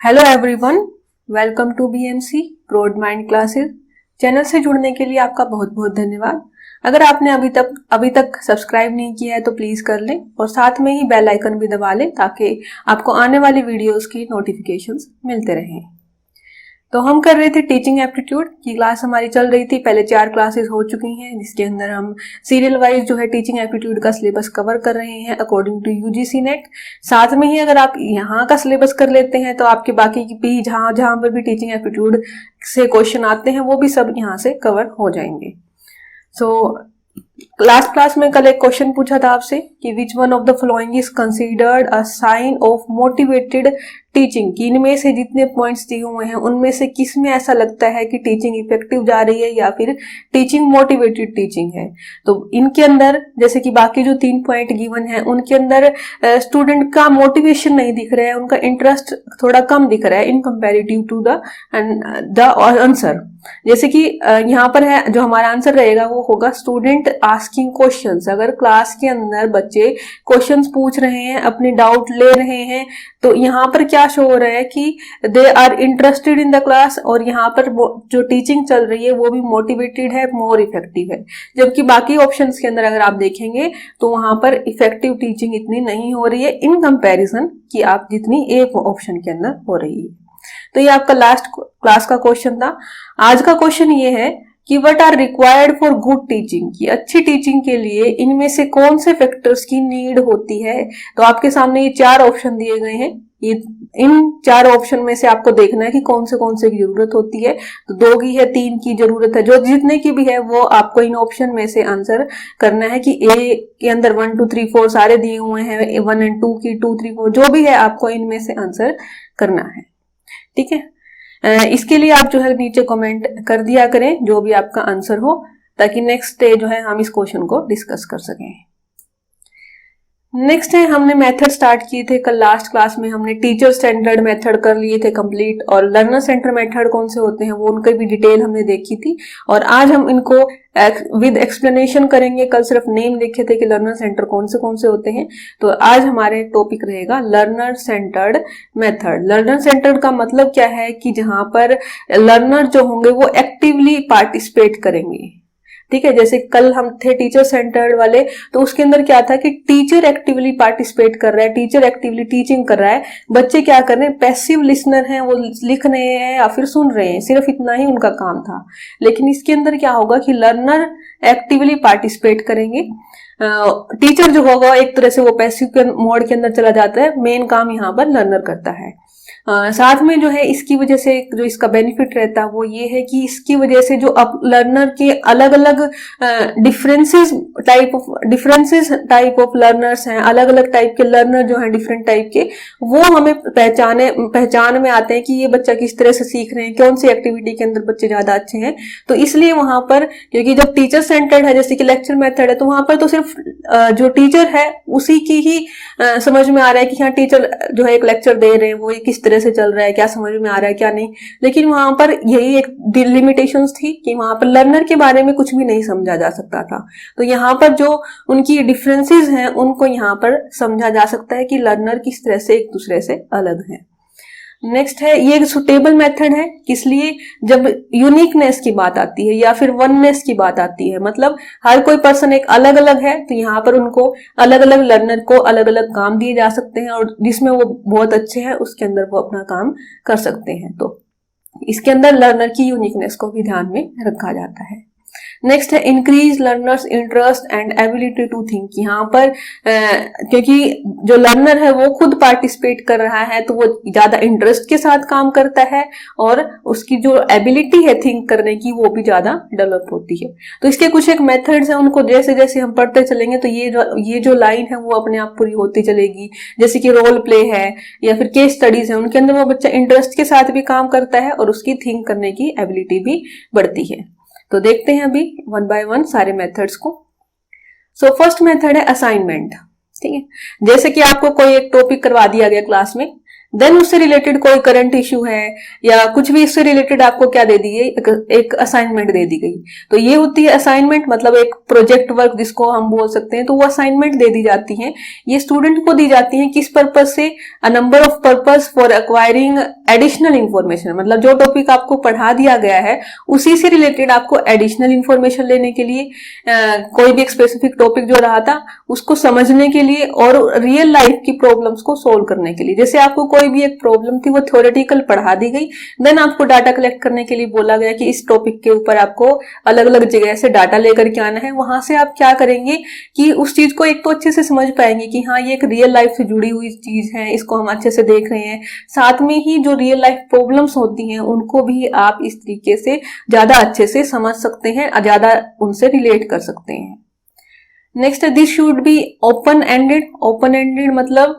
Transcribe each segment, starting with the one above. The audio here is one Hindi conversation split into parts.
Hello everyone, welcome to BMC broad mind classes. Channel से जुड़ने के लिए आपका बहुत बहुत धन्यवाद। अगर आपने अभी तक सब्सक्राइब नहीं किया है तो प्लीज कर लें और साथ में ही बेल आइकन भी दबा लें ताकि आपको आने वाली वीडियोस की नोटिफिकेशंस मिलते रहें। तो हम कर रहे थे टीचिंग एप्टीट्यूड की क्लास, हमारी चल रही थी। पहले 4 क्लासेस हो चुकी हैं जिसके अंदर हम सीरियल वाइज जो है टीचिंग एप्टीट्यूड का सिलेबस कवर कर रहे हैं अकॉर्डिंग टू यूजीसी नेट। साथ में ही अगर आप यहाँ का सिलेबस कर लेते हैं तो आपके बाकी की भी जहां पर भी टीचिंग एप्टीट्यूड से क्वेश्चन आते हैं वो भी सब यहाँ से कवर हो जाएंगे। लास्ट क्लास में कल एक क्वेश्चन पूछा था आपसे कि which one of the following is considered a sign of motivated teaching, कि इनमें से जितने पॉइंट्स दिए हुए हैं उनमें से किस में ऐसा लगता है कि टीचिंग इफेक्टिव जा रही है या फिर टीचिंग मोटिवेटेड टीचिंग है। तो इनके अंदर जैसे कि बाकी जो 3 पॉइंट गिवन है उनके अंदर स्टूडेंट का मोटिवेशन नहीं दिख रहा है, उनका इंटरेस्ट थोड़ा कम दिख रहा है इन कंपेरेटिव टू द आंसर। जैसे कि यहाँ पर है जो हमारा आंसर रहेगा वो होगा स्टूडेंट आस्किंग क्वेश्चंस। अगर क्लास के अंदर बच्चे क्वेश्चंस पूछ रहे हैं, अपने डाउट ले रहे हैं, तो यहाँ पर क्या शो हो रहा है कि they are interested in the class और यहाँ पर जो टीचिंग चल रही है वो भी मोटिवेटेड है, मोर इफेक्टिव है। जबकि बाकी ऑप्शंस के अंदर अगर आप देखेंगे तो वहां पर इफेक्टिव टीचिंग इतनी नहीं हो रही है इन कंपैरिजन कि आप जितनी एक ऑप्शन के अंदर हो रही है। तो ये आपका लास्ट क्लास का क्वेश्चन था। आज का क्वेश्चन ये है कि what are required for good teaching, की अच्छी टीचिंग के लिए इनमें से कौन से फैक्टर्स की नीड होती है। तो आपके सामने ये 4 ऑप्शन दिए गए हैं, ये इन 4 ऑप्शन में से आपको देखना है कि कौन से की जरूरत होती है। तो 2 की है, 3 की जरूरत है, जो जितने की भी है वो आपको इन ऑप्शन में से आंसर करना है कि ए के अंदर 1 2 3 4 सारे दिए हुए हैं, 1 और 2 की 2 3 4 जो भी है आपको इनमें से आंसर करना है। ठीक है, इसके लिए आप जो है नीचे कमेंट कर दिया करें जो भी आपका आंसर हो, ताकि नेक्स्ट डे जो है हम इस क्वेश्चन को डिस्कस कर सकें। नेक्स्ट है, हमने मेथड स्टार्ट किए थे कल लास्ट क्लास में। हमने टीचर सेंटर्ड मेथड कर लिए थे कंप्लीट, और लर्नर सेंटर मेथड कौन से होते हैं वो उनकी भी डिटेल हमने देखी थी। और आज हम इनको विद एक्सप्लेनेशन करेंगे। कल सिर्फ नेम लिखे थे कि लर्नर सेंटर कौन से होते हैं, तो आज हमारे टॉपिक रहेगा learner centred method. Learner centred का मतलब क्या है कि जहां पर लर्नर जो होंगे वो एक्टिवली पार्टिसिपेट करेंगे। ठीक है, जैसे कल हम थे टीचर सेंटर्ड वाले, तो उसके अंदर क्या था कि टीचर एक्टिवली पार्टिसिपेट कर रहा है, टीचर एक्टिवली टीचिंग कर रहा है, बच्चे क्या कर रहे हैं, पैसिव लिसनर हैं, वो लिख रहे हैं या फिर सुन रहे हैं, सिर्फ इतना ही उनका काम था। लेकिन इसके अंदर क्या होगा कि लर्नर एक्टिवली पार्टिसिपेट करेंगे। टीचर जो होगा एक तरह से वो पैसिव मोड के अंदर चला जाता है, मेन काम यहाँ पर लर्नर करता है। साथ में जो है इसकी वजह से जो इसका बेनिफिट रहता है वो ये है कि इसकी वजह से जो अब लर्नर के अलग अलग डिफरेंसेस टाइप ऑफ लर्नर्स हैं, अलग अलग टाइप के लर्नर जो हैं डिफरेंट टाइप के, वो हमें पहचान में आते हैं कि ये बच्चा किस तरह से सीख रहे हैं, कौन सी एक्टिविटी के अंदर बच्चे ज्यादा अच्छे हैं। तो इसलिए वहां पर, क्योंकि जब टीचर सेंटर्ड है जैसे कि लेक्चर मेथड है, तो वहां पर तो सिर्फ जो टीचर है उसी की ही समझ में आ रहा है कि हाँ टीचर जो है एक लेक्चर दे रहे हैं, वो किस तरह से चल रहा है, क्या समझ में आ रहा है क्या नहीं। लेकिन वहां पर यही एक लिमिटेशंस थी कि वहां पर लर्नर के बारे में कुछ भी नहीं समझा जा सकता था। तो यहाँ पर जो उनकी डिफरेंसेस हैं उनको यहाँ पर समझा जा सकता है कि लर्नर किस तरह से एक दूसरे से अलग है। नेक्स्ट है, ये सुटेबल मेथड है किस लिए, जब यूनिकनेस की बात आती है या फिर वननेस की बात आती है, मतलब हर कोई पर्सन एक अलग अलग है, तो यहाँ पर उनको अलग अलग लर्नर को अलग अलग काम दिए जा सकते हैं और जिसमें वो बहुत अच्छे हैं उसके अंदर वो अपना काम कर सकते हैं। तो इसके अंदर लर्नर की यूनिकनेस को भी ध्यान में रखा जाता है। नेक्स्ट है, increase learners interest and ability to think. यहाँ पर क्योंकि जो लर्नर है वो खुद पार्टिसिपेट कर रहा है तो वो ज्यादा इंटरेस्ट के साथ काम करता है और उसकी जो एबिलिटी है थिंक करने की वो भी ज्यादा डेवलप होती है। तो इसके कुछ एक मेथड्स हैं, उनको जैसे जैसे हम पढ़ते चलेंगे तो ये जो लाइन है वो अपने आप पूरी होती चलेगी। जैसे कि रोल प्ले है या फिर केस स्टडीज है, उनके अंदर वो बच्चा इंटरेस्ट के साथ भी काम करता है और उसकी थिंक करने की एबिलिटी भी बढ़ती है। तो देखते हैं अभी 1 बाय 1 सारे मेथड्स को। फर्स्ट मेथड है असाइनमेंट। ठीक है, जैसे कि आपको कोई एक टॉपिक करवा दिया गया क्लास में, देन उससे रिलेटेड कोई करंट इश्यू है या कुछ भी इससे रिलेटेड आपको क्या दे दी गई, एक असाइनमेंट दे दी गई। तो ये होती है असाइनमेंट, मतलब एक प्रोजेक्ट वर्क जिसको हम बोल सकते हैं। तो वो असाइनमेंट दे दी जाती है, ये स्टूडेंट को दी जाती है किस पर्पज से, a number of purpose for acquiring additional information, मतलब जो टॉपिक आपको पढ़ा दिया गया है उसी से रिलेटेड आपको एडिशनल इंफॉर्मेशन लेने के लिए, कोई भी एक स्पेसिफिक टॉपिक जो रहा था उसको समझने के लिए और रियल लाइफ की प्रॉब्लम्स को सोल्व करने के लिए। जैसे आपको कोई भी एक प्रॉब्लम थी वो थ्योरेटिकल पढ़ा दी गई, देन आपको डाटा कलेक्ट करने के लिए बोला गया कि इस टॉपिक के ऊपर आपको अलग अलग जगह से डाटा लेकर के आना है। वहां से आप क्या करेंगे कि उस चीज को एक तो अच्छे से समझ पाएंगे कि हाँ ये एक रियल लाइफ से जुड़ी हुई चीज है, इसको हम अच्छे से देख रहे हैं। साथ में ही जो रियल लाइफ प्रॉब्लम्स होती हैं उनको भी आप इस तरीके से ज्यादा अच्छे से समझ सकते हैं, ज्यादा उनसे रिलेट कर सकते हैं। Next, this should be open ended. Open ended मतलब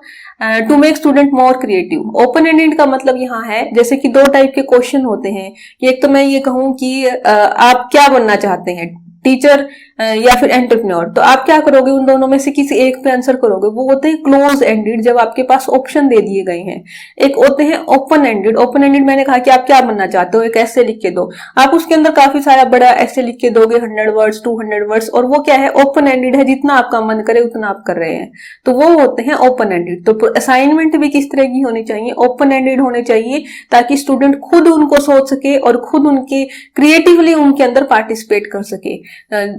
to make student more creative. Open ended का मतलब यहाँ है जैसे कि दो टाइप के क्वेश्चन होते हैं कि एक तो मैं ये कहूं कि आप क्या बनना चाहते हैं, टीचर या फिर एंटरप्रेन्योर, तो आप क्या करोगे, उन दोनों में से किसी एक पे आंसर करोगे। वो होते हैं क्लोज एंडेड, जब आपके पास ऑप्शन दे दिए गए हैं। एक होते हैं ओपन एंडेड। ओपन एंडेड मैंने कहा कि आप क्या बनना चाहते हो, एक ऐसे लिख के दो, आप उसके अंदर काफी सारा बड़ा ऐसे लिख के दोगे, 100 वर्ड्स 200 वर्ड्स, और वो क्या है, ओपन एंडेड है, जितना आपका मन करे उतना आप कर रहे हैं, तो वो होते हैं ओपन एंडेड। तो असाइनमेंट भी किस तरह की होनी चाहिए, ओपन एंडेड होने चाहिए, ताकि स्टूडेंट खुद उनको सोच सके और खुद उनके क्रिएटिवली उनके अंदर पार्टिसिपेट कर सके,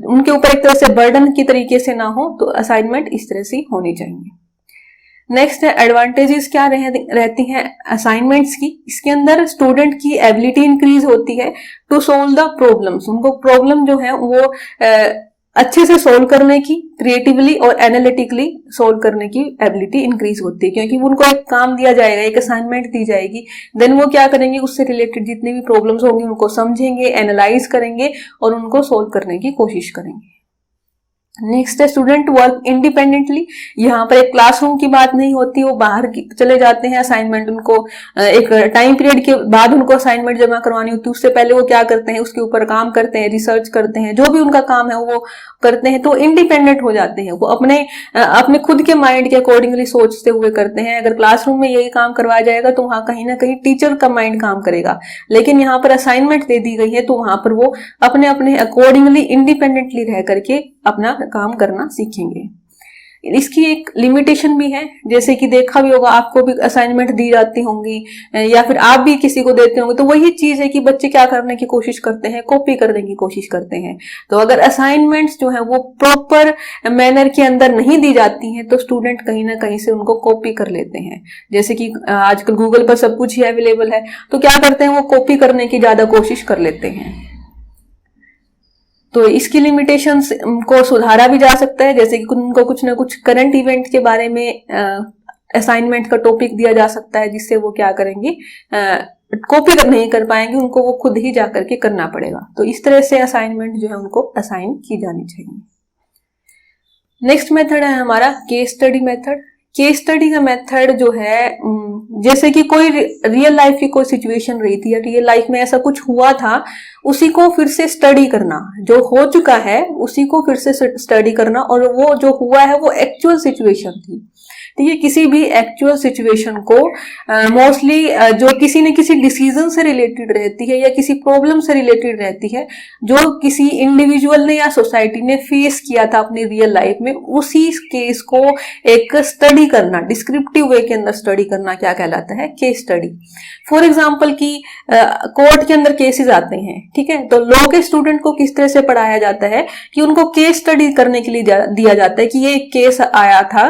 उनके ऊपर एक तरह से बर्डन की तरीके से ना हो। तो असाइनमेंट इस तरह से होनी चाहिए। नेक्स्ट है एडवांटेजेस क्या रहती हैं असाइनमेंट्स की। इसके अंदर स्टूडेंट की एबिलिटी इंक्रीज होती है टू सोल्व द प्रॉब्लम्स। उनको प्रॉब्लम जो है वो अच्छे से सोल्व करने की, क्रिएटिवली और एनालिटिकली सोल्व करने की एबिलिटी इंक्रीज होती है, क्योंकि उनको एक काम दिया जाएगा, एक असाइनमेंट दी जाएगी, देन वो क्या करेंगे, उससे रिलेटेड जितनी भी प्रॉब्लम्स होंगी उनको समझेंगे, एनालाइज करेंगे और उनको सोल्व करने की कोशिश करेंगे। नेक्स्ट है स्टूडेंट वर्क इंडिपेंडेंटली। यहाँ पर एक क्लासरूम की बात नहीं होती, वो बाहर चले जाते हैं, असाइनमेंट उनको एक टाइम पीरियड के बाद उनको असाइनमेंट जमा करवानी होती है, उससे पहले वो क्या करते हैं, उसके ऊपर काम करते हैं, रिसर्च करते हैं, जो भी उनका काम है वो करते हैं, तो इंडिपेंडेंट हो जाते हैं। वो अपने खुद के माइंड के अकॉर्डिंगली सोचते हुए करते हैं। अगर क्लासरूम में यही काम करवाया जाएगा तो वहां कहीं ना कहीं टीचर का माइंड काम करेगा, लेकिन यहाँ पर असाइनमेंट दे दी गई है तो वहां पर वो अपने अपने अकॉर्डिंगली इंडिपेंडेंटली रह करके अपना काम करना सीखेंगे। इसकी एक लिमिटेशन भी है, जैसे कि देखा भी होगा, आपको भी असाइनमेंट दी जाती होंगी या फिर आप भी किसी को देते होंगे, तो वही चीज है कि बच्चे क्या करने की कोशिश करते हैं, कॉपी करने की कोशिश करते हैं। तो अगर असाइनमेंट्स जो है वो प्रॉपर मैनर के अंदर नहीं दी जाती हैं तो स्टूडेंट कहीं ना कहीं से उनको कॉपी कर लेते हैं। जैसे कि आजकल गूगल पर सब कुछ ही अवेलेबल है, तो क्या करते हैं, वो कॉपी करने की ज्यादा कोशिश कर लेते हैं। तो इसकी लिमिटेशंस को सुधारा भी जा सकता है, जैसे कि उनको कुछ ना कुछ करंट इवेंट के बारे में असाइनमेंट का टॉपिक दिया जा सकता है, जिससे वो क्या करेंगे, कॉपी नहीं कर पाएंगे, उनको वो खुद ही जाकर के करना पड़ेगा। तो इस तरह से असाइनमेंट जो है उनको असाइन की जानी चाहिए। नेक्स्ट मेथड है हमारा case study method. Case study का मेथड जो है, जैसे कि कोई रियल लाइफ की कोई सिचुएशन रही थी या रियल लाइफ में ऐसा कुछ हुआ था, उसी को फिर से स्टडी करना, जो हो चुका है उसी को फिर से स्टडी करना, और वो जो हुआ है वो एक्चुअल सिचुएशन थी। ठीक है, किसी भी एक्चुअल सिचुएशन को मोस्टली जो किसी न किसी डिसीजन से रिलेटेड रहती है या किसी प्रॉब्लम से रिलेटेड रहती है, जो किसी इंडिविजुअल ने या सोसाइटी ने फेस किया था अपनी रियल लाइफ में, उसी केस को एक स्टडी करना, डिस्क्रिप्टिव वे के अंदर स्टडी करना क्या कहलाता है, केस स्टडी। फॉर एग्जाम्पल की कोर्ट के अंदर केसेस आते हैं, ठीक है, तो लॉ के स्टूडेंट को किस तरह से पढ़ाया जाता है कि उनको केस स्टडी करने के लिए दिया जाता है कि ये एक केस आया था,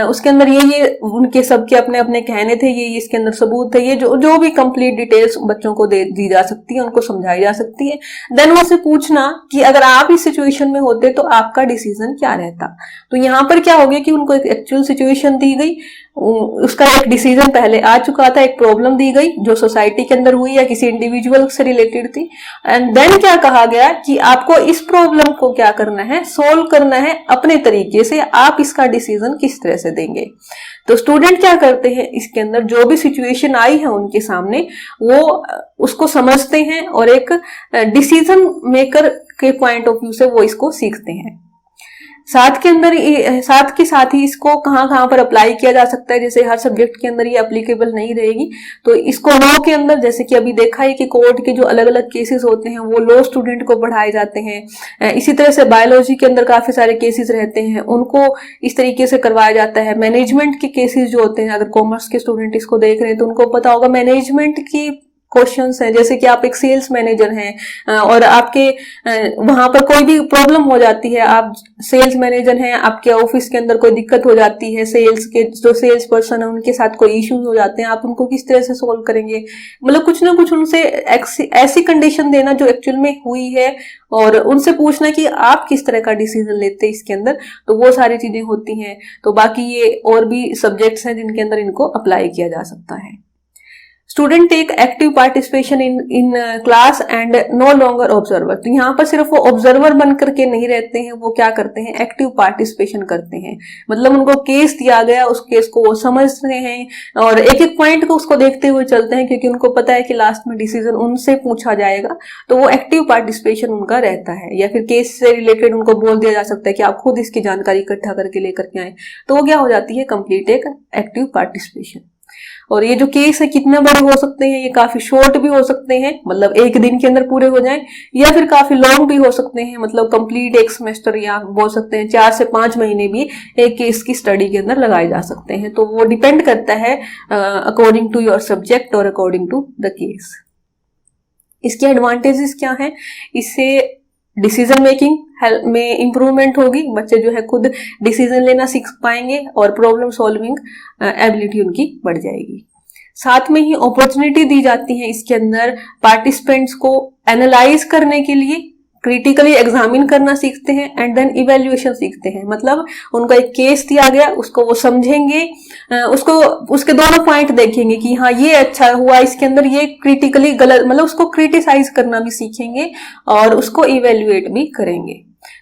उसके अंदर ये उनके सबके अपने अपने कहने थे, ये इसके अंदर सबूत थे, ये जो भी कंप्लीट डिटेल्स बच्चों को दी जा सकती है, उनको समझाई जा सकती है। देन उनसे पूछना कि अगर आप इस सिचुएशन में होते तो आपका डिसीजन क्या रहता। तो यहाँ पर क्या हो गया कि उनको एक एक्चुअल सिचुएशन दी गई, उसका एक डिसीजन पहले आ चुका था, एक प्रॉब्लम दी गई जो सोसाइटी के अंदर हुई या किसी इंडिविजुअल से रिलेटेड थी, एंड देन क्या कहा गया कि आपको इस प्रॉब्लम को क्या करना है, सोल्व करना है अपने तरीके से, आप इसका डिसीजन किस तरह से देंगे। तो स्टूडेंट क्या करते हैं, इसके अंदर जो भी सिचुएशन आई है उनके सामने, वो उसको समझते हैं और एक डिसीजन मेकर के पॉइंट ऑफ व्यू से वो इसको सीखते हैं। साथ के साथ ही इसको कहाँ कहाँ पर अप्लाई किया जा सकता है, जैसे हर सब्जेक्ट के अंदर ये एप्लीकेबल नहीं रहेगी, तो इसको लॉ के अंदर, जैसे कि अभी देखा है कि कोर्ट के जो अलग अलग केसेस होते हैं वो लॉ स्टूडेंट को पढ़ाए जाते हैं। इसी तरह से बायोलॉजी के अंदर काफी सारे केसेस रहते हैं, उनको इस तरीके से करवाया जाता है। मैनेजमेंट के केसेस जो होते हैं, अगर कॉमर्स के स्टूडेंट इसको देख रहे हैं तो उनको पता होगा मैनेजमेंट की क्वेश्चंस हैं, जैसे कि आप एक सेल्स मैनेजर हैं और आपके वहां पर कोई भी प्रॉब्लम हो जाती है, आप सेल्स मैनेजर हैं, आपके ऑफिस के अंदर कोई दिक्कत हो जाती है, सेल्स के जो सेल्स पर्सन है उनके साथ कोई इश्यूज हो जाते हैं, आप उनको किस तरह से सोल्व करेंगे, मतलब कुछ ना कुछ उनसे ऐसी कंडीशन देना जो एक्चुअल में हुई है और उनसे पूछना कि आप किस तरह का डिसीजन लेते हैं इसके अंदर, तो वो सारी चीजें होती हैं। तो बाकी ये और भी सब्जेक्ट्स हैं जिनके अंदर इनको अप्लाई किया जा सकता है। Student take active participation in class and no longer observer, तो यहाँ पर सिर्फ वो ऑब्जर्वर बन करके नहीं रहते हैं, वो क्या करते हैं, एक्टिव पार्टिसिपेशन करते हैं। मतलब उनको केस दिया गया, उस केस को वो समझ रहे हैं और एक एक पॉइंट को उसको देखते हुए चलते हैं, क्योंकि उनको पता है कि लास्ट में डिसीजन उनसे पूछा जाएगा, तो वो एक्टिव पार्टिसिपेशन उनका रहता है। या फिर केस से रिलेटेड उनको बोल दिया जा सकता है कि आप खुद इसकी जानकारी इकट्ठा करके लेकर के आए, तो वो क्या हो जाती है, कंप्लीट एक एक्टिव पार्टिसिपेशन। और ये जो केस है कितने बड़े हो सकते हैं, ये काफी शॉर्ट भी हो सकते हैं, मतलब एक दिन के अंदर पूरे हो जाएं, या फिर काफी लॉन्ग भी हो सकते हैं, मतलब कंप्लीट एक सेमेस्टर, या बोल सकते हैं 4 से 5 महीने भी एक केस की स्टडी के अंदर लगाए जा सकते हैं। तो वो डिपेंड करता है अकॉर्डिंग टू योर सब्जेक्ट और अकॉर्डिंग टू द केस। इसके एडवांटेजेस क्या हैं, इससे डिसीजन मेकिंग में इंप्रूवमेंट होगी, बच्चे जो है खुद डिसीजन लेना सीख पाएंगे और प्रॉब्लम सॉल्विंग एबिलिटी उनकी बढ़ जाएगी। साथ में ही अपॉर्चुनिटी दी जाती है इसके अंदर पार्टिसिपेंट्स को एनालाइज करने के लिए, क्रिटिकली एग्जामिन करना सीखते हैं एंड देन इवेल्युएशन सीखते हैं। मतलब उनको एक केस दिया गया, उसको वो समझेंगे, उसको उसके दोनों पॉइंट देखेंगे कि हाँ ये अच्छा हुआ इसके अंदर, ये क्रिटिकली गलत, मतलब उसको क्रिटिसाइज करना भी सीखेंगे और उसको इवेल्युएट भी करेंगे।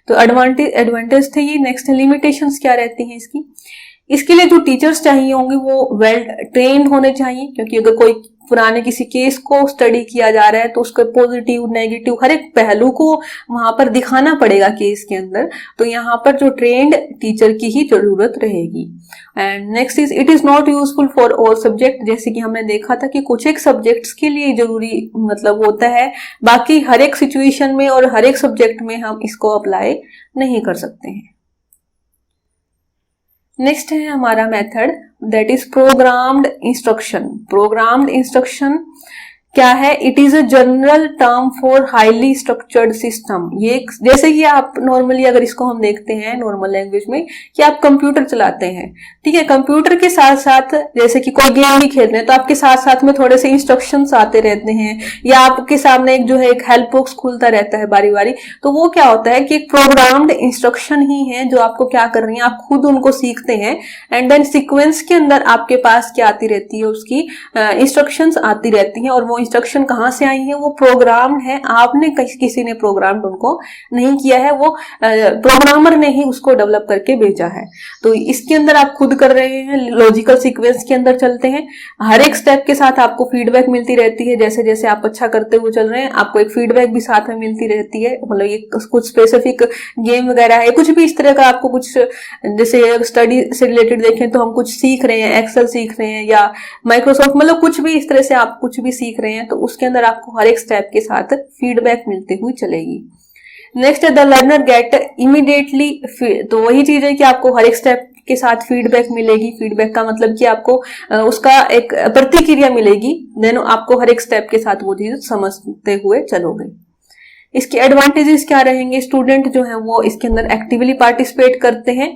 तो एडवांटेज थे ये। नेक्स्ट लिमिटेशंस क्या रहती हैं इसके लिए जो टीचर्स चाहिए होंगे वो वेल ट्रेन्ड होने चाहिए, क्योंकि अगर कोई पुराने किसी केस को स्टडी किया जा रहा है तो उसके पॉजिटिव नेगेटिव हर एक पहलू को वहां पर दिखाना पड़ेगा केस के अंदर, तो यहाँ पर जो ट्रेन्ड टीचर की ही जरूरत रहेगी। And next is it is not useful for all subject, जैसे कि हमने देखा था कि कुछ एक सब्जेक्ट्स के लिए जरूरी मतलब होता है, बाकी हर एक सिचुएशन में और हर एक सब्जेक्ट में हम इसको अप्लाई नहीं कर सकते हैं। नेक्स्ट है हमारा method, that is programmed instruction. Programmed instruction क्या है, it is a general term for highly structured system. ये जैसे कि आप नॉर्मली अगर इसको हम देखते हैं नॉर्मल लैंग्वेज में कि आप कंप्यूटर चलाते हैं, ठीक है, कंप्यूटर के साथ साथ जैसे कि कोई गेम भी खेल रहे हैं तो आपके साथ साथ में थोड़े से इंस्ट्रक्शंस आते रहते हैं, या आपके सामने एक जो है एक हेल्प बॉक्स खुलता रहता है बारी बारी, तो वो क्या होता है कि एक प्रोग्राम्ड इंस्ट्रक्शन ही है जो आपको क्या कर रही है, आप खुद उनको सीखते हैं एंड देन सीक्वेंस के अंदर आपके पास क्या आती रहती है, उसकी इंस्ट्रक्शंस आती रहती हैं। और वो इंस्ट्रक्शन कहां से आई है, वो प्रोग्राम है, आपने किसी ने प्रोग्राम उनको नहीं किया है, वो प्रोग्रामर ने ही उसको डेवलप करके भेजा है। तो इसके अंदर आप खुद कर रहे हैं, लॉजिकल सीक्वेंस के अंदर चलते हैं, हर एक स्टेप के साथ आपको फीडबैक मिलती रहती है, जैसे जैसे आप अच्छा करते हुए चल रहे हैं आपको एक फीडबैक भी साथ में मिलती रहती है। मतलब ये कुछ स्पेसिफिक गेम वगैरह है, कुछ भी इस तरह का आपको कुछ, जैसे स्टडी से रिलेटेड देखें तो हम कुछ सीख रहे हैं, एक्सेल सीख रहे हैं या माइक्रोसॉफ्ट, मतलब कुछ भी इस तरह से आप कुछ भी सीख रहे हैं तो उसके अंदर आपको हर एक स्टेप के साथ फीडबैक मिलते हुए चलेगी। नेक्स्ट है द लर्नर गेट इमीडिएटली, तो वही चीज है कि आपको हर एक स्टेप के साथ फीडबैक मिलेगी। फीडबैक का मतलब कि आपको उसका एक प्रतिक्रिया मिलेगी, देन आपको हर एक स्टेप के साथ वो चीज समझते हुए चलोगे। इसके एडवांटेजेस क्या रहेंगे, स्टूडेंट जो है वो इसके अंदर एक्टिवली पार्टिसिपेट करते हैं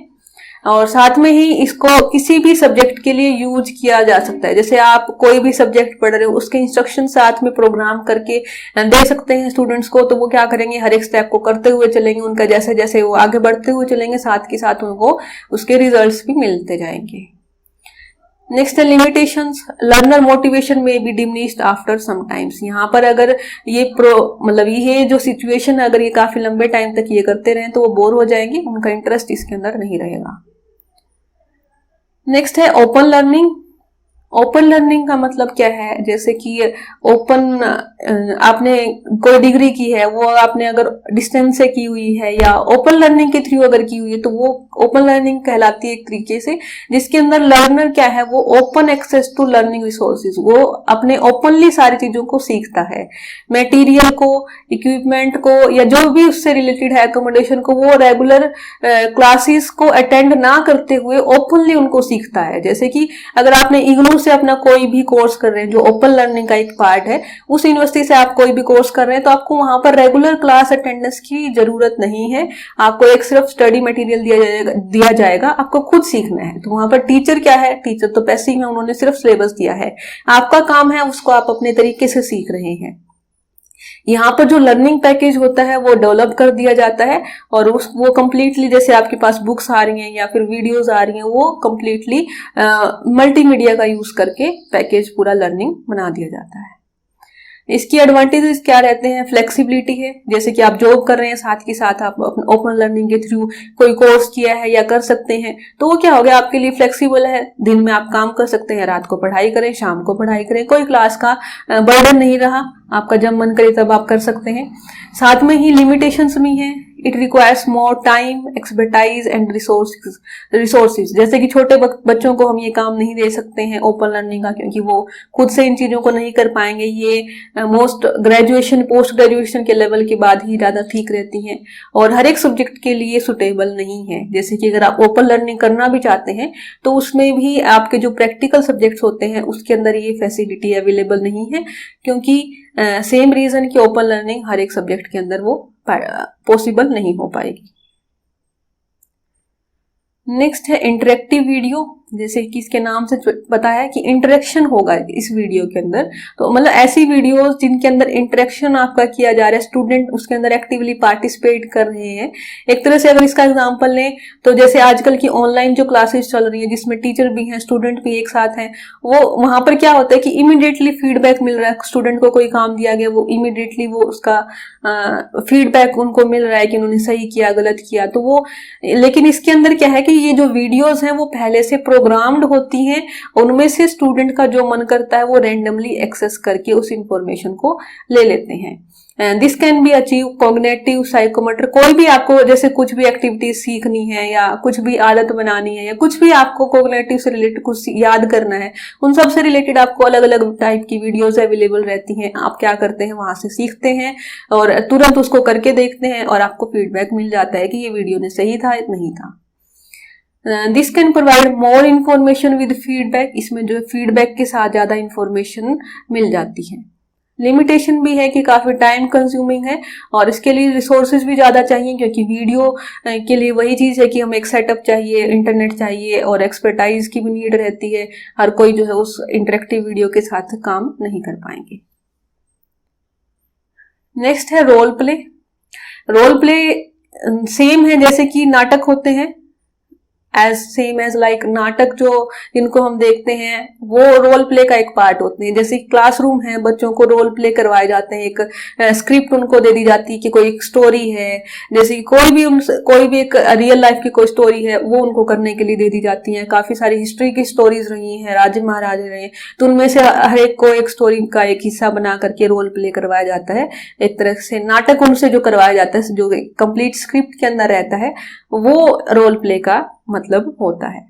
और साथ में ही इसको किसी भी सब्जेक्ट के लिए यूज किया जा सकता है। जैसे आप कोई भी सब्जेक्ट पढ़ रहे हो उसके इंस्ट्रक्शन साथ में प्रोग्राम करके दे सकते हैं स्टूडेंट्स को, तो वो क्या करेंगे, हर एक स्टेप को करते हुए चलेंगे, उनका जैसे जैसे वो आगे बढ़ते हुए चलेंगे साथ के साथ उनको उसके रिजल्ट्स भी मिलते जाएंगे। नेक्स्ट है limitations, learner motivation may be diminished after some times. यहाँ पर अगर ये मतलब ये जो सिचुएशन है अगर ये काफी लंबे टाइम तक ये करते रहे तो वो बोर हो जाएंगे, उनका इंटरेस्ट इसके अंदर नहीं रहेगा। नेक्स्ट है ओपन लर्निंग, ओपन लर्निंग का मतलब क्या है, जैसे कि ओपन आपने कोई डिग्री की है, वो आपने अगर डिस्टेंस से की हुई है या ओपन लर्निंग के थ्रू अगर की हुई है तो वो ओपन लर्निंग कहलाती है एक तरीके से, जिसके अंदर लर्नर क्या है, वो open access to learning resources, वो अपने ओपनली सारी चीजों को सीखता है, मटेरियल को, इक्विपमेंट को, या जो भी उससे रिलेटेड है अकोमोडेशन को, वो रेगुलर क्लासेस को अटेंड ना करते हुए ओपनली उनको सीखता है। जैसे कि अगर आपने इग्नू से अपना कोई भी कोर्स कर रहे हैं जो ओपन लर्निंग का एक पार्ट है, उस यूनिवर्सिटी से आप कोई भी कोर्स कर रहे हैं, तो आपको वहां पर रेगुलर क्लास अटेंडेंस की जरूरत नहीं है, आपको एक सिर्फ स्टडी मटेरियल दिया जाएगा, आपको खुद सीखना है। तो वहां पर टीचर क्या है, टीचर तो पैसिव है, उन्होंने सिर्फ सिलेबस दिया है, आपका काम है उसको आप अपने तरीके से सीख रहे हैं। यहाँ पर जो लर्निंग पैकेज होता है वो डेवलप कर दिया जाता है, और वो कम्प्लीटली, जैसे आपके पास बुक्स आ रही हैं या फिर वीडियोस आ रही हैं, वो कम्प्लीटली मल्टीमीडिया का यूज करके पैकेज पूरा लर्निंग बना दिया जाता है। इसकी एडवांटेजेस क्या रहते हैं, फ्लेक्सिबिलिटी है, जैसे कि आप जॉब कर रहे हैं साथ के साथ आप ओपन लर्निंग के थ्रू कोई कोर्स किया है या कर सकते हैं, तो वो क्या हो गया आपके लिए फ्लेक्सिबल है, दिन में आप काम कर सकते हैं, रात को पढ़ाई करें, शाम को पढ़ाई करें, कोई क्लास का बर्डन नहीं रहा, आपका जब मन करे तब आप कर सकते हैं। साथ में ही लिमिटेशंस भी हैं, it requires more time, expertise and resources, जैसे कि छोटे बच्चों को हम ये काम नहीं दे सकते हैं ओपन लर्निंग का, क्योंकि वो खुद से इन चीजों को नहीं कर पाएंगे, ये मोस्ट ग्रेजुएशन पोस्ट ग्रेजुएशन के लेवल के बाद ही ज्यादा ठीक रहती हैं, और हर एक सब्जेक्ट के लिए सुटेबल नहीं है। जैसे कि अगर आप ओपन लर्निंग करना भी चाहते हैं तो उसमें भी आपके जो प्रैक्टिकल सब्जेक्ट्स होते हैं उसके अंदर ये फैसिलिटी अवेलेबल नहीं है, क्योंकि सेम रीजन की ओपन लर्निंग हर एक सब्जेक्ट के अंदर वो पॉसिबल नहीं हो पाएगी। नेक्स्ट है इंटरेक्टिव वीडियो, जैसे कि इसके नाम से पता है कि इंटरेक्शन होगा इस वीडियो के अंदर, तो मतलब ऐसी वीडियोस जिनके अंदर इंटरेक्शन आपका किया जा रहा है, स्टूडेंट उसके अंदर एक्टिवली पार्टिसिपेट कर रहे हैं। एक तरह से अगर इसका एग्जांपल लें तो जैसे आजकल की ऑनलाइन जो क्लासेस चल रही है जिसमें टीचर भी हैं स्टूडेंट भी एक साथ हैं, वो वहां पर क्या होता है कि इमीडिएटली फीडबैक मिल रहा है, स्टूडेंट को कोई काम दिया गया वो इमीडिएटली वो उसका फीडबैक उनको मिल रहा है कि उन्होंने सही किया गलत किया, तो वो, लेकिन इसके अंदर क्या है कि ये जो वीडियोस हैं वो पहले से प्रोग्राम्ड होती हैं, उनमें से स्टूडेंट का जो मन करता है वो रैंडमली एक्सेस करके उस इंफॉर्मेशन को ले लेते हैं। This can be achieve cognitive psychomotor, कोई भी आपको जैसे कुछ भी एक्टिविटी सीखनी है या कुछ भी आदत बनानी है या कुछ भी आपको कॉग्निटिव से रिलेटेड कुछ याद करना है, उन सब से रिलेटेड आपको अलग अलग टाइप की वीडियोस अवेलेबल रहती हैं। आप क्या करते हैं, वहां से सीखते हैं और तुरंत उसको करके देखते हैं और आपको फीडबैक मिल जाता है कि ये वीडियो ने सही था या नहीं था। This can provide more information with feedback, इसमें जो फीडबैक के साथ ज्यादा इन्फॉर्मेशन मिल जाती है। लिमिटेशन भी है कि काफी टाइम कंज्यूमिंग है और इसके लिए रिसोर्सेज भी ज्यादा चाहिए, क्योंकि वीडियो के लिए वही चीज है कि हमें एक सेटअप चाहिए, इंटरनेट चाहिए और एक्सपर्टाइज की भी नीड रहती है। हर कोई जो है उस इंटरेक्टिव वीडियो के साथ काम नहीं कर पाएंगे। नेक्स्ट है role play. Role play same है जैसे कि नाटक होते हैं, एज सेम एज लाइक नाटक जो जिनको हम देखते हैं वो रोल प्ले का एक पार्ट होते हैं। जैसे क्लासरूम है, बच्चों को रोल प्ले करवाए जाते हैं, एक स्क्रिप्ट उनको दे दी जाती है कि कोई एक स्टोरी है, जैसे कोई भी एक रियल लाइफ की कोई स्टोरी है वो उनको करने के लिए दे दी जाती है। काफी सारी हिस्ट्री की स्टोरीज रही हैं, राजे महाराजे रहे, तो उनमें से हर एक को एक स्टोरी का एक हिस्सा बना करके रोल प्ले करवाया जाता है। एक तरह से नाटक उनसे जो करवाया जाता है, जो कंप्लीट स्क्रिप्ट के अंदर रहता है, वो रोल प्ले का मतलब होता है।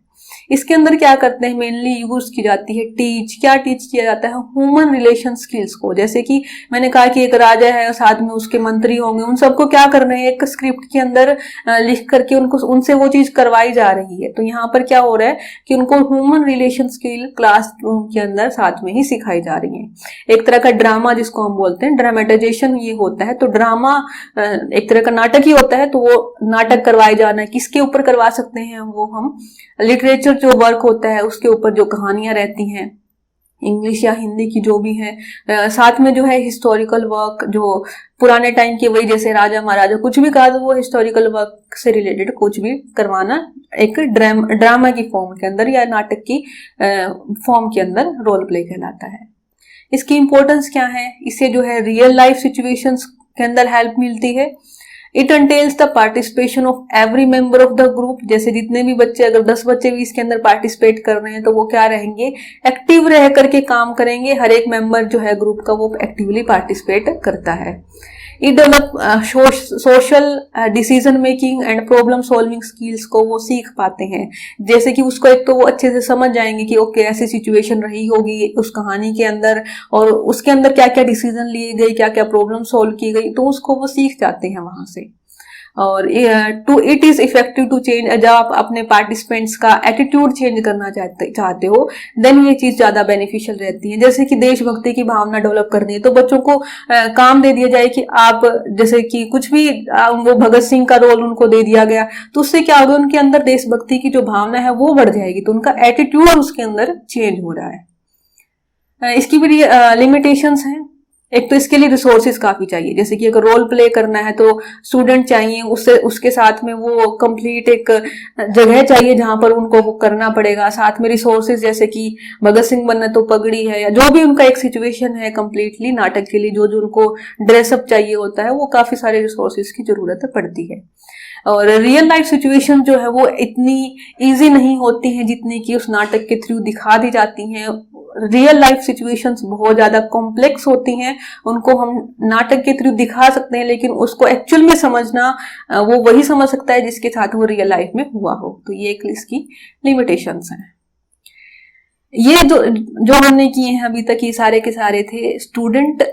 इसके अंदर क्या करते हैं, मेनली यूज की जाती है क्या टीच किया जाता है, ह्यूमन रिलेशन स्किल्स को। जैसे कि मैंने कहा कि एक राजा है और साथ में उसके मंत्री होंगे, उन सबको क्या करना है, एक स्क्रिप्ट के अंदर लिख करके उनको उनसे वो चीज करवाई जा रही है। तो यहाँ पर क्या हो रहा है कि उनको ह्यूमन रिलेशन स्किल क्लासरूम के अंदर साथ में ही सिखाई जा रही है। एक तरह का ड्रामा जिसको हम बोलते हैं, ड्रामेटाइजेशन ये होता है। तो ड्रामा एक तरह का नाटक ही होता है, तो वो नाटक करवाए जाना है, किसके ऊपर करवा सकते हैं, वो हम लिटरेचर जो वर्क होता है उसके ऊपर जो कहानियां रहती हैं, इंग्लिश या हिंदी की जो भी है, साथ में जो है हिस्टोरिकल वर्क जो पुराने टाइम के, वही जैसे राजा महाराजा कुछ भी कहा तो वो हिस्टोरिकल वर्क से रिलेटेड कुछ भी करवाना एक ड्रामा की फॉर्म के अंदर या नाटक की फॉर्म के अंदर रोल प्ले कहलाता है। इसकी इंपॉर्टेंस क्या है, इससे जो है रियल लाइफ सिचुएशंस के अंदर हेल्प मिलती है। It entails the participation of every member of the group, जैसे जितने भी बच्चे, अगर 10 बच्चे भी इसके अंदर पार्टिसिपेट कर रहे हैं तो वो क्या रहेंगे, एक्टिव रह करके काम करेंगे। हर एक मेंबर जो है ग्रुप का वो एक्टिवली पार्टिसिपेट करता है। It develop social decision making and problem solving skills को वो सीख पाते हैं, जैसे कि उसको एक तो वो अच्छे से समझ जाएंगे कि ओके ऐसी सिचुएशन रही होगी उस कहानी के अंदर और उसके अंदर क्या क्या डिसीजन लिए गए, क्या क्या प्रॉब्लम सॉल्व की गई, तो उसको वो सीख जाते हैं वहां से। और to it is effective to change, जब आप अपने पार्टिसिपेंट्स का एटीट्यूड चेंज करना चाहते हो देन ये चीज ज्यादा बेनिफिशियल रहती है। जैसे कि देशभक्ति की भावना डेवलप करनी है तो बच्चों को काम दे दिया जाए कि आप जैसे कि कुछ भी वो भगत सिंह का रोल उनको दे दिया गया तो उससे क्या होगा, उनके अंदर देशभक्ति की जो भावना है वो बढ़ जाएगी, तो उनका एटीट्यूड उसके अंदर चेंज हो रहा है। इसकी भी लिमिटेशंस हैं। एक तो इसके लिए रिसोर्सेज काफी चाहिए, जैसे कि अगर रोल प्ले करना है तो स्टूडेंट चाहिए, उससे उसके साथ में वो कंप्लीट एक जगह चाहिए जहां पर उनको वो करना पड़ेगा, साथ में रिसोर्सेज जैसे कि भगत सिंह बनना तो पगड़ी है या जो भी उनका एक सिचुएशन है कंप्लीटली नाटक के लिए जो जो उनको ड्रेसअप चाहिए होता है वो काफी सारे रिसोर्सेज की जरूरत पड़ती है। और रियल लाइफ सिचुएशन जो है वो इतनी इजी नहीं होती हैं जितनी कि उस नाटक के थ्रू दिखा दी जाती हैं। रियल लाइफ सिचुएशंस बहुत ज्यादा कॉम्प्लेक्स होती हैं, उनको हम नाटक के थ्रू दिखा सकते हैं लेकिन उसको एक्चुअल में समझना वो वही समझ सकता है जिसके साथ वो रियल लाइफ में हुआ हो। तो ये एक इसकी लिमिटेशंस हैं। ये जो हमने किए हैं अभी तक ये सारे के सारे थे स्टूडेंट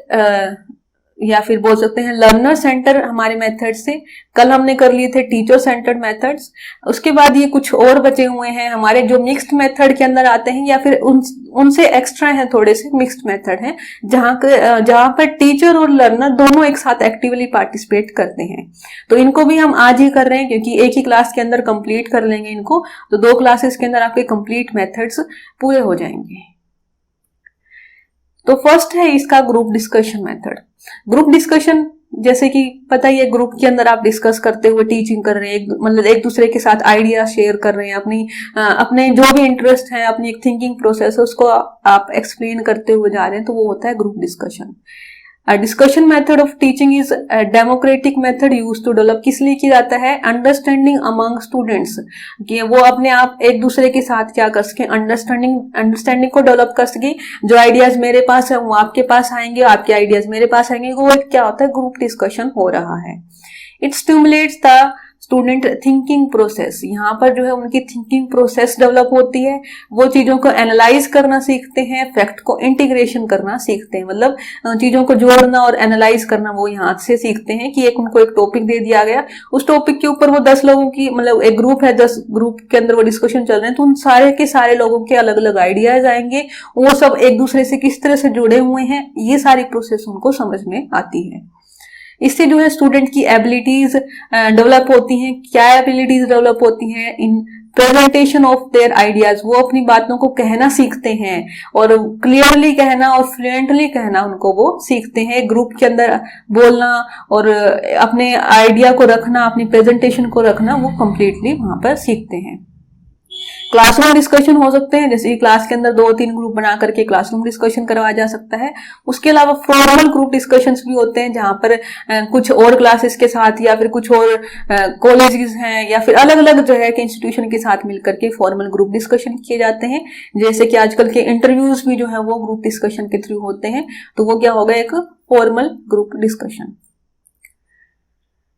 या फिर बोल सकते हैं लर्नर सेंटर हमारे मेथड से। कल हमने कर लिए थे टीचर सेंटर्ड मेथड्स। उसके बाद ये कुछ और बचे हुए हैं हमारे जो मिक्स्ड मेथड के अंदर आते हैं या फिर उनसे एक्स्ट्रा हैं, थोड़े से मिक्स्ड मेथड हैं जहां पर टीचर और लर्नर दोनों एक साथ एक्टिवली पार्टिसिपेट करते हैं। तो इनको भी हम आज ही कर रहे हैं क्योंकि एक ही क्लास के अंदर कंप्लीट कर लेंगे इनको, तो 2 क्लासेस के अंदर आपके कंप्लीट मेथड्स पूरे हो जाएंगे। तो फर्स्ट है इसका group discussion method. Group discussion जैसे कि पता ही है, ग्रुप के अंदर आप डिस्कस करते हुए टीचिंग कर रहे हैं, मतलब एक दूसरे के साथ आइडिया शेयर कर रहे हैं, अपने जो भी इंटरेस्ट है, अपनी एक थिंकिंग प्रोसेस है उसको आप एक्सप्लेन करते हुए जा रहे हैं, तो वो होता है group discussion. Discussion method of teaching is democratic method use to develop, किस लिए किया जाता है, अंडरस्टैंडिंग अमंग स्टूडेंट्स, कि वो अपने आप एक दूसरे के साथ क्या कर सके, अंडरस्टैंडिंग को डेवलप कर सके। जो आइडियाज मेरे पास है वो आपके पास आएंगे, आपके आइडियाज मेरे पास आएंगे, वो क्या होता है, ग्रुप डिस्कशन हो रहा है। It stimulates the student thinking process, यहाँ पर जो है उनकी थिंकिंग प्रोसेस डेवलप होती है, वो चीजों को एनालाइज करना सीखते हैं, फैक्ट को इंटीग्रेशन करना सीखते हैं, मतलब चीजों को जोड़ना और एनालाइज करना वो यहाँ से सीखते हैं कि उनको एक टॉपिक दे दिया गया, उस टॉपिक के ऊपर वो 10 लोगों की, मतलब एक ग्रुप है 10 ग्रुप के अंदर वो डिस्कशन चल रहे हैं, तो उन सारे के सारे लोगों के अलग अलग आइडियाज आएंगे, वो सब एक दूसरे से किस तरह से जुड़े हुए हैं, ये सारी प्रोसेस उनको समझ में आती है। इससे जो है स्टूडेंट की एबिलिटीज डेवलप होती हैं। क्या एबिलिटीज डेवलप होती हैं, in presentation of their ideas, वो अपनी बातों को कहना सीखते हैं और क्लियरली कहना और फ्लुएंटली कहना उनको वो सीखते हैं, ग्रुप के अंदर बोलना और अपने आइडिया को रखना, अपनी प्रेजेंटेशन को रखना, वो कंप्लीटली वहां पर सीखते हैं। क्लासरूम डिस्कशन हो सकते हैं, जैसे क्लास के अंदर 2-3 ग्रुप बना करके क्लासरूम डिस्कशन करवाया जा सकता है। उसके अलावा फॉर्मल ग्रुप डिस्कशंस भी होते हैं जहां पर कुछ और क्लासेस के साथ या फिर कुछ और कॉलेजेस हैं या फिर अलग अलग जगह के इंस्टीट्यूशन के साथ मिलकर के फॉर्मल ग्रुप डिस्कशन किए जाते हैं। जैसे कि आजकल के इंटरव्यूज भी जो है वो ग्रुप डिस्कशन के थ्रू होते हैं, तो वो क्या होगा, एक फॉर्मल ग्रुप डिस्कशन।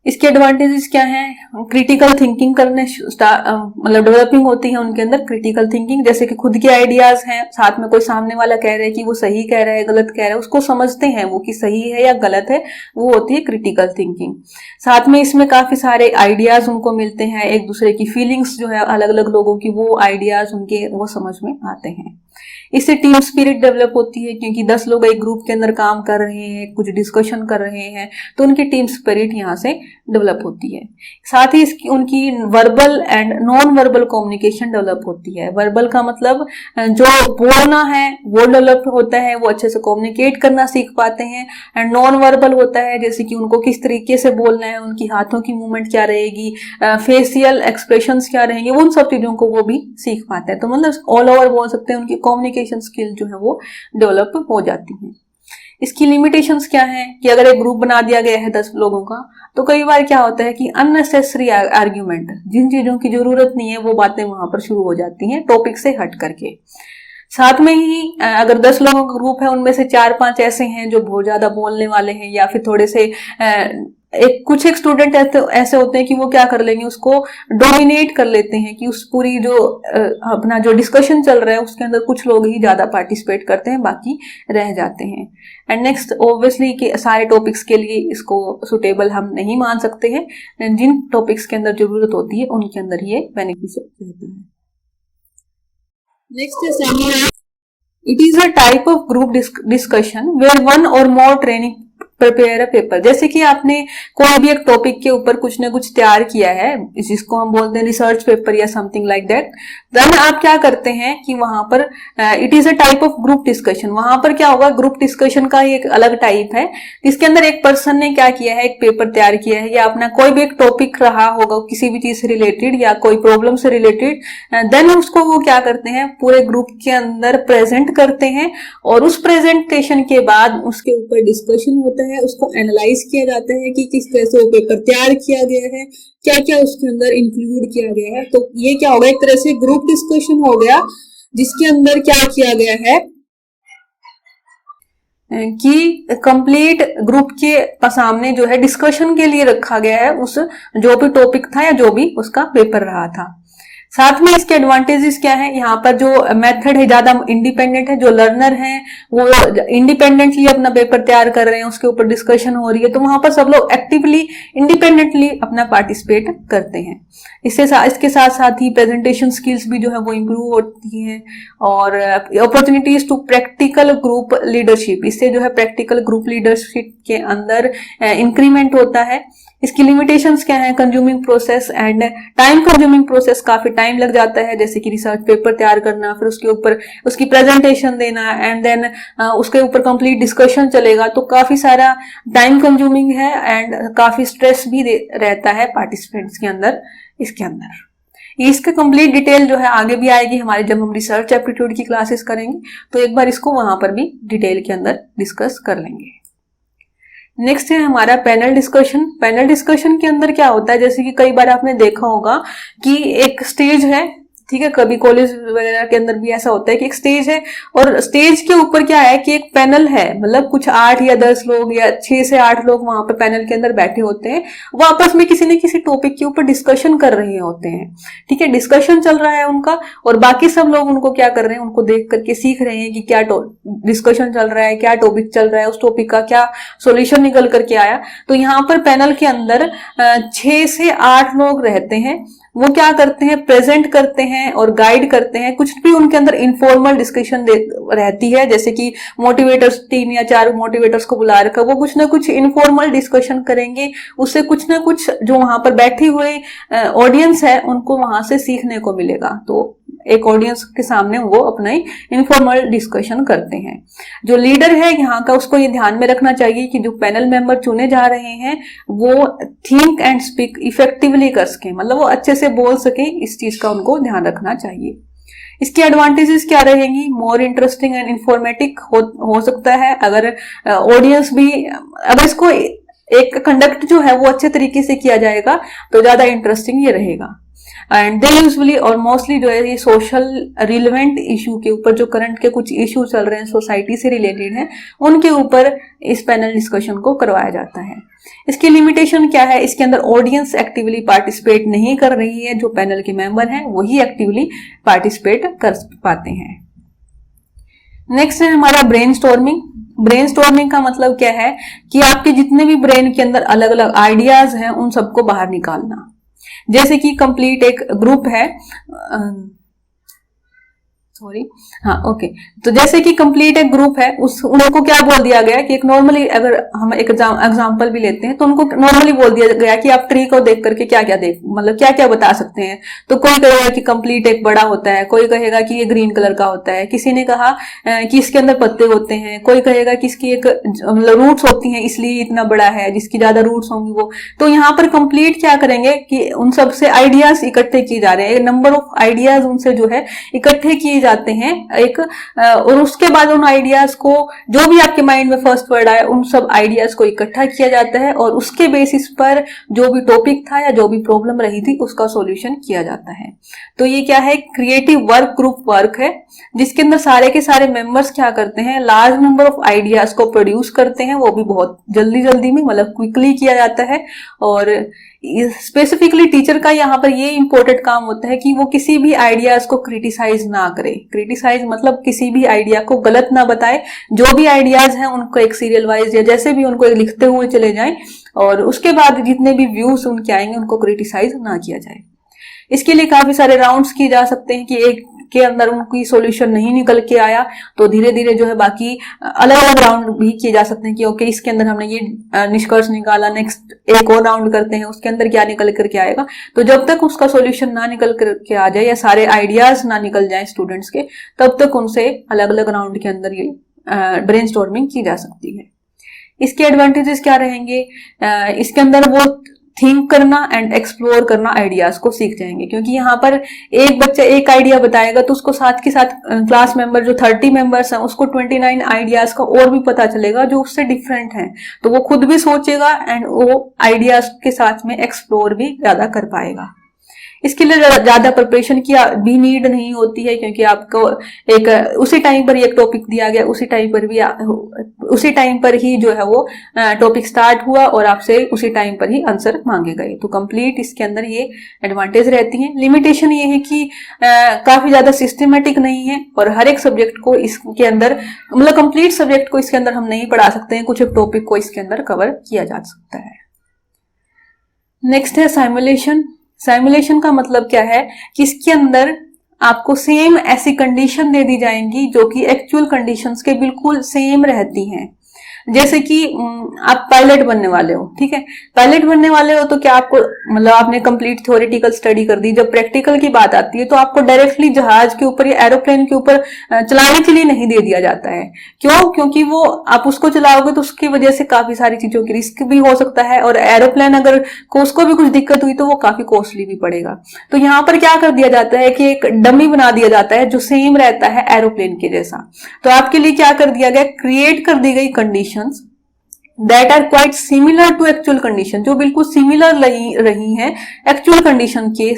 इसके एडवांटेजेस क्या हैं, क्रिटिकल थिंकिंग करने मतलब डेवलपिंग होती है उनके अंदर क्रिटिकल थिंकिंग, जैसे कि खुद के आइडियाज हैं, साथ में कोई सामने वाला कह रहा है कि वो सही कह रहा है गलत कह रहा है, उसको समझते हैं वो कि सही है या गलत है, वो होती है क्रिटिकल थिंकिंग। साथ में इसमें काफी सारे आइडियाज उनको मिलते हैं, एक दूसरे की फीलिंग्स जो है अलग अलग लोगों की, वो आइडियाज उनके वो समझ में आते हैं। इससे टीम स्पिरिट डेवलप होती है, क्योंकि 10 लोग एक ग्रुप के अंदर काम कर रहे हैं, कुछ डिस्कशन कर रहे हैं, तो उनकी टीम स्पिरिट यहाँ से डेवलप होती है। साथ ही उनकी verbal and non verbal communication develop होती है। वर्बल का मतलब जो बोलना है वो डेवलप होता है, वो अच्छे से कम्युनिकेट करना सीख पाते हैं। एंड नॉन वर्बल होता है जैसे कि उनको किस तरीके से बोलना है, उनकी हाथों की मूवमेंट क्या रहेगी, फेशियल एक्सप्रेशंस क्या रहेंगे, उन सब चीजों को वो भी सीख पाते हैं। तो मतलब ऑल ओवर बोल सकते हैं उनकी कम्युनिकेशन स्किल जो है वो डेवलप हो जाती है। इसकी लिमिटेशंस क्या है कि अगर एक ग्रुप बना दिया गया है 10 लोगों का, तो कई बार क्या होता है कि अननेसेसरी आर्ग्यूमेंट, जिन चीजों की जरूरत नहीं है वो बातें वहां पर शुरू हो जाती हैं टॉपिक से हट करके। साथ में ही अगर 10 लोगों का ग्रुप है, उनमें से 4-5 ऐसे हैं जो बहुत ज्यादा बोलने वाले हैं, या फिर थोड़े से एक स्टूडेंट ऐसे होते हैं कि वो क्या कर लेंगे, उसको डोमिनेट कर लेते हैं कि उस पूरी जो अपना जो डिस्कशन चल रहा है उसके अंदर कुछ लोग ही ज्यादा पार्टिसिपेट करते हैं, बाकी रह जाते हैं। एंड नेक्स्ट, ऑब्वियसली कि सारे टॉपिक्स के लिए इसको सुटेबल हम नहीं मान सकते हैं, जिन टॉपिक्स के अंदर जरूरत होती है उनके अंदर ये बेनिफिशियल रहता है। Next is seminar. It is a type of group discussion where one or more training prepare a paper. जैसे कि आपने कोई भी एक टॉपिक के ऊपर कुछ ना कुछ तैयार किया है, जिसको हम बोलते हैं रिसर्च पेपर या समथिंग लाइक दैट, देन आप क्या करते हैं कि वहां पर it is a type of group discussion. वहां पर क्या होगा, ग्रुप डिस्कशन का एक अलग टाइप है, इसके अंदर एक पर्सन ने क्या किया है, एक पेपर तैयार किया है या अपना कोई भी एक टॉपिक रहा होगा किसी भी चीज से रिलेटेड या कोई प्रॉब्लम से रिलेटेड, देन उसको वो क्या करते हैं पूरे ग्रुप के अंदर प्रेजेंट करते हैं, और उस प्रेजेंटेशन के बाद उसके ऊपर डिस्कशन होता है, उसको एनालाइज किया जाता है कि किस तरह से वो पेपर तैयार किया गया है, क्या क्या उसके अंदर इंक्लूड किया गया है। तो ये क्या होगा, एक तरह से ग्रुप डिस्कशन हो गया, जिसके अंदर क्या किया गया है कि कंप्लीट ग्रुप के सामने जो है डिस्कशन के लिए रखा गया है उस जो भी टॉपिक था या जो भी उसका पेपर रहा था। साथ में इसके एडवांटेजेस क्या है, यहाँ पर जो मेथड है ज्यादा इंडिपेंडेंट है, जो लर्नर है वो इंडिपेंडेंटली अपना पेपर तैयार कर रहे हैं, उसके ऊपर डिस्कशन हो रही है, तो वहां पर सब लोग एक्टिवली इंडिपेंडेंटली अपना पार्टिसिपेट करते हैं। इसके साथ साथ ही प्रेजेंटेशन स्किल्स भी जो है वो इंप्रूव होती हैं, और opportunities to practical group leadership, इससे जो है प्रैक्टिकल ग्रुप लीडरशिप के अंदर इंक्रीमेंट होता है। इसकी लिमिटेशंस क्या है, consuming process and time consuming process, काफी टाइम लग जाता है, जैसे कि रिसर्च पेपर तैयार करना, फिर उसके ऊपर उसकी प्रेजेंटेशन देना, एंड देन उसके ऊपर कंप्लीट डिस्कशन चलेगा, तो काफी सारा टाइम कंज्यूमिंग है एंड काफी स्ट्रेस भी रहता है पार्टिसिपेंट्स के अंदर। इसके अंदर इसका कंप्लीट डिटेल जो है आगे भी आएगी हमारे, जब हम रिसर्च एप्टीट्यूड की क्लासेस करेंगे तो एक बार इसको वहां पर भी डिटेल के अंदर डिस्कस कर लेंगे। नेक्स्ट है हमारा पैनल डिस्कशन। पैनल डिस्कशन के अंदर क्या होता है, जैसे कि कई बार आपने देखा होगा कि एक स्टेज है, ठीक है, कभी कॉलेज वगैरह के अंदर भी ऐसा होता है कि एक स्टेज है और स्टेज के ऊपर क्या है कि एक पैनल है, मतलब कुछ 8 या 10 लोग या 6 से 8 लोग वहां पर पैनल के अंदर बैठे होते हैं, वो आपस में किसी न किसी टॉपिक के ऊपर डिस्कशन कर रहे होते हैं, ठीक है, डिस्कशन चल रहा है उनका, और बाकी सब लोग उनको क्या कर रहे हैं, उनको देख करके सीख रहे हैं कि क्या डिस्कशन चल रहा है, क्या टॉपिक चल रहा है, उस टॉपिक का क्या सोल्यूशन निकल करके आया। तो यहाँ पर पैनल के अंदर 6 से 8 लोग रहते हैं, वो क्या करते हैं, प्रेजेंट करते हैं और गाइड करते हैं। कुछ भी उनके अंदर इनफॉर्मल डिस्कशन रहती है, जैसे कि मोटिवेटर्स 3 या 4 मोटिवेटर्स को बुला रखा, वो कुछ ना कुछ इनफॉर्मल डिस्कशन करेंगे, उससे कुछ ना कुछ जो वहां पर बैठी हुई ऑडियंस है उनको वहां से सीखने को मिलेगा। तो एक ऑडियंस के सामने वो अपना इनफॉर्मल डिस्कशन करते हैं। जो लीडर है यहाँ का, उसको ये ध्यान में रखना चाहिए कि जो पैनल मेंबर चुने जा रहे हैं वो थिंक एंड स्पीक इफेक्टिवली कर सके, मतलब वो अच्छे से बोल सके, इस चीज का उनको ध्यान रखना चाहिए। इसकी एडवांटेजेस क्या रहेंगी, मोर इंटरेस्टिंग एंड इंफॉर्मेटिव हो सकता है, अगर ऑडियंस भी, अगर इसको एक कंडक्ट जो है वो अच्छे तरीके से किया जाएगा तो ज्यादा इंटरेस्टिंग ये रहेगा। एंड दे यूजुअली और मोस्टली जो है ये सोशल रिलेवेंट इशू के ऊपर, जो करंट के कुछ इशू चल रहे हैं सोसाइटी से रिलेटेड हैं, उनके ऊपर इस पैनल डिस्कशन को करवाया जाता है। इसकी लिमिटेशन क्या है, इसके अंदर ऑडियंस एक्टिवली पार्टिसिपेट नहीं कर रही है, जो पैनल के मेंबर हैं वही एक्टिवली पार्टिसिपेट कर पाते हैं। नेक्स्ट है हमारा ब्रेनस्टॉर्मिंग। ब्रेनस्टॉर्मिंग का मतलब क्या है कि आपके जितने भी ब्रेन के अंदर अलग अलग आइडियाज हैं उन सबको बाहर निकालना। जैसे कि कंप्लीट एक ग्रुप है, ओके, तो जैसे कि कंप्लीट एक ग्रुप है, उनको क्या बोल दिया गया कि एक नॉर्मली, अगर हम एक एग्जांपल भी लेते हैं तो उनको नॉर्मली बोल दिया गया कि आप ट्री को देख करके क्या क्या मतलब क्या क्या बता सकते हैं। तो कोई कहेगा कि कंप्लीट एक बड़ा होता है, कोई कहेगा कि ये ग्रीन कलर का होता है, किसी ने कहा कि इसके अंदर पत्ते होते हैं, कोई कहेगा कि इसकी एक मतलब रूट्स होती हैं इसलिए इतना बड़ा है, जिसकी ज्यादा रूट्स होंगी वो। तो यहाँ पर कंप्लीट क्या करेंगे कि उन सबसे आइडियाज इकट्ठे किए जा रहे हैं, नंबर ऑफ आइडियाज उनसे जो है इकट्ठे किए जाते जाते हैं एक और उसके बाद उन आइडियाज को, जो भी आपके माइंड में फर्स्ट वर्ड आया, उन सब आइडियाज को इकट्ठा किया जाता है और उसके बेसिस पर जो भी टॉपिक था या जो भी प्रॉब्लम रही थी उसका सॉल्यूशन किया जाता है। तो ये क्या है, क्रिएटिव वर्क ग्रुप वर्क है, जिसके अंदर सारे के सारे मेंबर्स क्या करते हैं, लार्ज नंबर ऑफ आइडियाज को प्रोड्यूस करते हैं, वो भी बहुत जल्दी जल्दी में, मतलब क्विकली किया जाता है। और स्पेसिफिकली टीचर का यहाँ पर ये इंपॉर्टेंट काम होता है कि वो किसी भी आइडियाज को क्रिटिसाइज ना करे। क्रिटिसाइज मतलब किसी भी आइडिया को गलत ना बताए, जो भी आइडियाज हैं उनको एक सीरियल वाइज या जैसे भी उनको लिखते हुए चले जाएं और उसके बाद जितने भी व्यूज उनके आएंगे उनको क्रिटिसाइज ना किया जाए। इसके लिए काफी सारे राउंड्स किए जा सकते हैं कि एक के अंदर उनकी सॉल्यूशन नहीं निकल के आया तो धीरे धीरे जो है बाकी अलग अलग राउंड भी किए जा सकते हैं कि ओके इसके अंदर हमने ये निष्कर्ष निकाला, नेक्स्ट एक और राउंड करते हैं, उसके अंदर क्या निकल करके आएगा। तो जब तक उसका सॉल्यूशन ना निकल करके आ जाए या सारे आइडियाज ना निकल जाए स्टूडेंट्स के, तब तक उनसे अलग अलग राउंड के अंदर ये ब्रेनस्टॉर्मिंग की जा सकती है। इसके एडवांटेजेस क्या रहेंगे, इसके अंदर वो थिंक करना एंड एक्सप्लोर करना आइडियाज को सीख जाएंगे, क्योंकि यहाँ पर एक बच्चा एक आइडिया बताएगा तो उसको साथ के साथ क्लास मेंबर जो 30 मेंबर्स हैं उसको 29 आइडियाज का और भी पता चलेगा जो उससे डिफरेंट हैं, तो वो खुद भी सोचेगा एंड वो आइडियाज के साथ में एक्सप्लोर भी ज्यादा कर पाएगा। इसके लिए ज्यादा प्रिपरेशन की भी नीड नहीं होती है, क्योंकि आपको एक उसी टाइम पर एक टॉपिक दिया गया, उसी टाइम पर ही जो है वो टॉपिक स्टार्ट हुआ और आपसे उसी टाइम पर ही आंसर मांगे गए। तो कंप्लीट इसके अंदर ये एडवांटेज रहती है। लिमिटेशन ये है कि काफी ज्यादा सिस्टमेटिक नहीं है और हर एक सब्जेक्ट को इसके अंदर, मतलब कंप्लीट सब्जेक्ट को इसके अंदर हम नहीं पढ़ा सकते हैं, कुछ एक टॉपिक को इसके अंदर कवर किया जा सकता है। नेक्स्ट है साइमुलेशन। साइमुलेशन का मतलब क्या है कि इसके अंदर आपको सेम ऐसी कंडीशन दे दी जाएंगी जो कि एक्चुअल कंडीशंस के बिल्कुल सेम रहती हैं। जैसे कि आप पायलट बनने वाले हो, ठीक है, पायलट बनने वाले हो तो क्या आपको, मतलब आपने कंप्लीट थ्योरेटिकल स्टडी कर दी, जब प्रैक्टिकल की बात आती है तो आपको डायरेक्टली जहाज के ऊपर या एरोप्लेन के ऊपर चलाने के लिए नहीं दे दिया जाता है। क्यों? क्योंकि वो आप उसको चलाओगे तो उसकी वजह से काफी सारी चीजों की रिस्क भी हो सकता है और एरोप्लेन अगर को उसको भी कुछ दिक्कत हुई तो वो काफी कॉस्टली भी पड़ेगा। तो यहाँ पर क्या कर दिया जाता है कि एक डमी बना दिया जाता है जो सेम रहता है एरोप्लेन के जैसा। तो आपके लिए क्या कर दिया गया, क्रिएट कर दी गई condition that are quite similar to actual condition, जो बिल्कुल सिमिलर रही हैं एक्चुअल कंडीशन के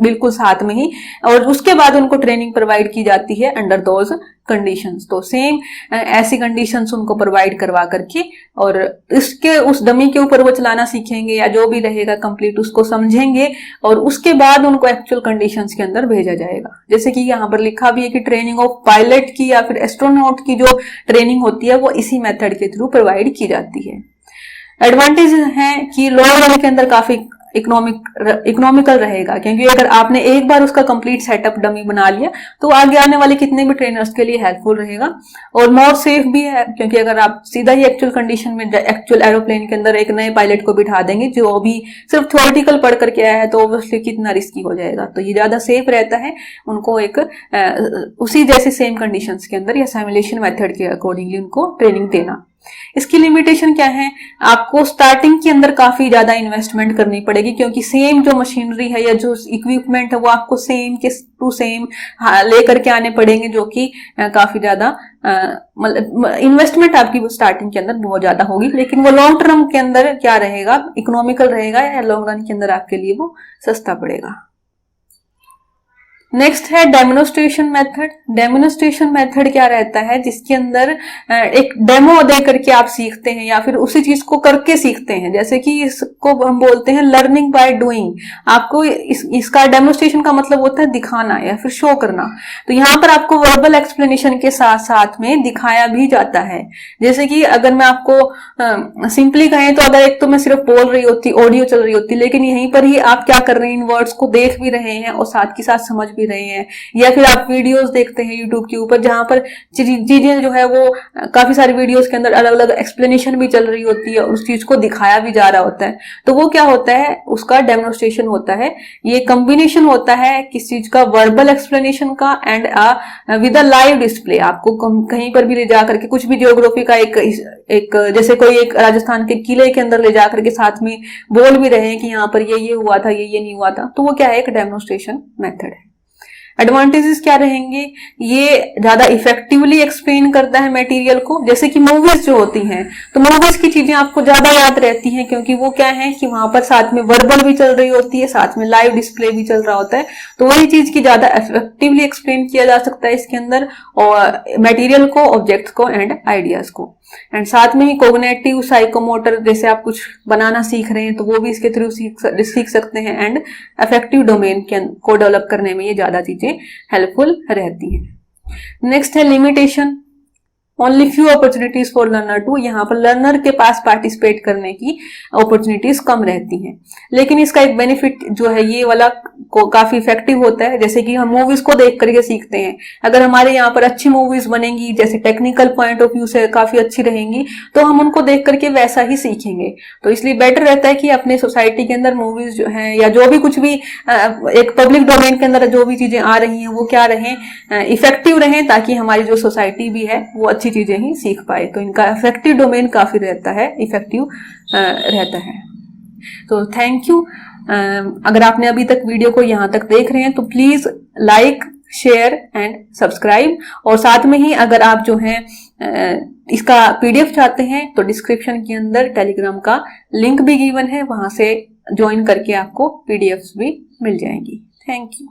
बिल्कुल साथ में ही, और उसके बाद उनको ट्रेनिंग प्रोवाइड की जाती है अंडर दोज कंडीशंस। तो सेम ऐसी कंडीशंस उनको प्रोवाइड करवा करके और इसके उस डमी के ऊपर वो चलाना सीखेंगे या जो भी रहेगा कंप्लीट उसको समझेंगे और उसके बाद उनको एक्चुअल कंडीशंस के अंदर भेजा जाएगा। जैसे कि यहाँ पर लिखा भी है कि ट्रेनिंग ऑफ पायलट की या फिर एस्ट्रोनॉट की जो ट्रेनिंग होती है वो इसी मेथड के थ्रू प्रोवाइड की जाती है। एडवांटेज है कि लॉन्ग रन के अंदर काफी इकोनॉमिकल रहेगा, क्योंकि अगर आपने एक बार उसका कंप्लीट सेटअप डमी बना लिया तो आगे आने वाले कितने भी ट्रेनर्स के लिए हेल्पफुल रहेगा और मोर सेफ भी है, क्योंकि अगर आप सीधा ही एक्चुअल कंडीशन में एक्चुअल एरोप्लेन के अंदर एक नए पायलट को बिठा देंगे जो अभी सिर्फ थ्योरेटिकल पढ़ करके आया है तो ऑब्वियसली कितना रिस्की हो जाएगा। तो ये ज्यादा सेफ रहता है उनको एक उसी जैसे सेम कंडीशंस के अंदर या सिमुलेशन मेथड के अकॉर्डिंगली उनको ट्रेनिंग देना। इसकी लिमिटेशन क्या है, आपको स्टार्टिंग के अंदर काफी ज्यादा इन्वेस्टमेंट करनी पड़ेगी, क्योंकि सेम जो मशीनरी है या जो इक्विपमेंट है वो आपको सेम के टू सेम लेकर के आने पड़ेंगे, जो कि काफी ज्यादा मतलब इन्वेस्टमेंट आपकी स्टार्टिंग के अंदर बहुत ज्यादा होगी, लेकिन वो लॉन्ग टर्म के अंदर क्या रहेगा, इकोनॉमिकल रहेगा या लॉन्ग रन के अंदर आपके लिए वो सस्ता पड़ेगा। नेक्स्ट है डेमोन्स्ट्रेशन मेथड। डेमोन्स्ट्रेशन मेथड क्या रहता है, जिसके अंदर एक डेमो दे करके आप सीखते हैं या फिर उसी चीज को करके सीखते हैं। जैसे कि इसको हम बोलते हैं लर्निंग बाय डूइंग। आपको इसका डेमोन्स्ट्रेशन का मतलब होता है दिखाना या फिर शो करना। तो यहाँ पर आपको वर्बल एक्सप्लेनेशन के साथ साथ में दिखाया भी जाता है। जैसे कि अगर मैं आपको सिंपली कहें तो अगर एक तो मैं सिर्फ बोल रही होती, ऑडियो चल रही होती, लेकिन यहीं पर ही आप क्या कर रहे हैं, इन वर्ड्स को देख भी रहे हैं और साथ के साथ समझ रहे हैं, या फिर आप वीडियोस देखते हैं यूट्यूब के ऊपर जहां पर चीजें जो है वो काफी सारी वीडियोस के अंदर अलग अलग एक्सप्लेनेशन भी चल रही होती है और उस चीज को दिखाया भी जा रहा होता है। तो वो क्या होता है, उसका डेमोन्स्ट्रेशन होता है। ये कॉम्बिनेशन होता है किस चीज का, वर्बल एक्सप्लेनेशन का and with a live display. आपको कहीं पर भी ले जाकर के कुछ भी जियोग्राफी का एक जैसे कोई एक राजस्थान के किले के अंदर ले जाकर के साथ में बोल भी रहे हैं कि यहाँ पर ये हुआ था, ये नहीं हुआ था, तो वो क्या है, एक डेमोन्स्ट्रेशन मेथड है। एडवांटेजेस क्या रहेंगे, ये ज्यादा इफेक्टिवली एक्सप्लेन करता है मटेरियल को। जैसे कि मूवीज जो होती हैं, तो मूवीज की चीजें आपको ज्यादा याद रहती हैं, क्योंकि वो क्या है कि वहां पर साथ में वर्बल भी चल रही होती है, साथ में लाइव डिस्प्ले भी चल रहा होता है, तो वही चीज की ज्यादा इफेक्टिवली एक्सप्लेन किया जा सकता है इसके अंदर, और मटेरियल को, ऑब्जेक्ट्स को एंड आइडियाज को। एंड साथ में ही कोग्निटिव, साइकोमोटर, जैसे आप कुछ बनाना सीख रहे हैं तो वो भी इसके थ्रू सीख सकते हैं। एंड अफेक्टिव डोमेन को डेवलप करने में ये ज्यादा चीजें हेल्पफुल रहती हैं। नेक्स्ट है limitation, only few opportunities for learner to. यहाँ पर लर्नर के पास पार्टिसिपेट करने की अपॉर्चुनिटीज कम रहती हैं, लेकिन इसका एक बेनिफिट जो है ये वाला को काफी इफेक्टिव होता है। जैसे कि हम मूवीज को देख करके सीखते हैं, अगर हमारे यहाँ पर अच्छी मूवीज बनेंगी, जैसे टेक्निकल पॉइंट ऑफ व्यू से काफी अच्छी रहेंगी, तो हम उनको देख करके वैसा ही सीखेंगे। तो इसलिए बेटर रहता है कि अपने सोसाइटी के अंदर मूवीज जो है या जो भी कुछ भी एक पब्लिक डोमेन के अंदर जो भी चीजें आ रही हैं वो क्या रहें, इफेक्टिव रहें, ताकि हमारी जो सोसाइटी भी है वो अच्छी चीजें ही सीख पाए। तो इनका इफेक्टिव डोमेन काफी रहता है, इफेक्टिव रहता है। तो थैंक यू। अगर आपने अभी तक वीडियो को यहाँ तक देख रहे हैं तो please like, share and subscribe. और साथ में ही अगर आप जो है इसका पीडीएफ चाहते हैं तो डिस्क्रिप्शन के अंदर टेलीग्राम का लिंक भी गिवन है, वहां से ज्वाइन करके आपको पीडीएफ भी मिल जाएंगी। Thank you.